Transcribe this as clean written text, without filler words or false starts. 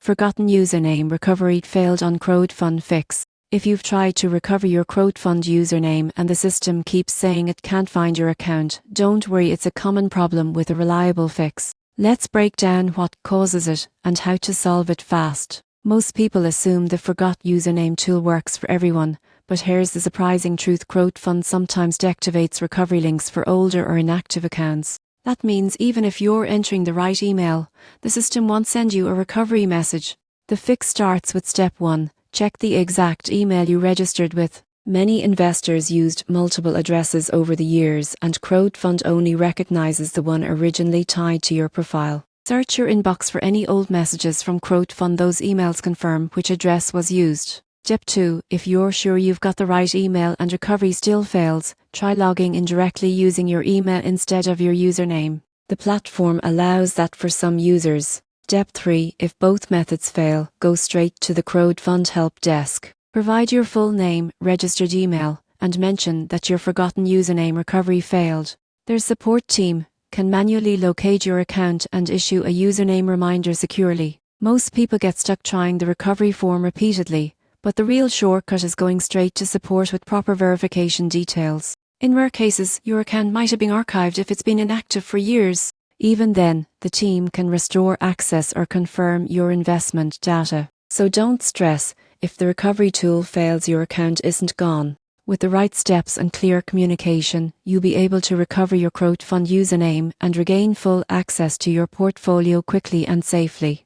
Forgotten username recovery failed on Crowd2Fund Fix. If you've tried to recover your Crowd2Fund username and the system keeps saying it can't find your account, don't worry, it's a common problem with a reliable fix. Let's break down what causes it and how to solve it fast. Most people assume the forgot username tool works for everyone, but here's the surprising truth: Crowd2Fund sometimes deactivates recovery links for older or inactive accounts. That means even if you're entering the right email, the system won't send you a recovery message. The fix starts with step 1. Check the exact email you registered with. Many investors used multiple addresses over the years, and Crowd2Fund only recognizes the one originally tied to your profile. Search your inbox for any old messages from Crowd2Fund. Those emails confirm which address was used. Step 2. If you're sure you've got the right email and recovery still fails, try logging in directly using your email instead of your username. The platform allows that for some users. Step 3. If both methods fail, go straight to the Crowd2Fund help desk. Provide your full name, registered email, and mention that your forgotten username recovery failed. Their support team can manually locate your account and issue a username reminder securely. Most people get stuck trying the recovery form repeatedly, but the real shortcut is going straight to support with proper verification details. In rare cases, your account might have been archived if it's been inactive for years. Even then, the team can restore access or confirm your investment data. So don't stress if the recovery tool fails. Your account isn't gone. With the right steps and clear communication, you'll be able to recover your Crowd2Fund username and regain full access to your portfolio quickly and safely.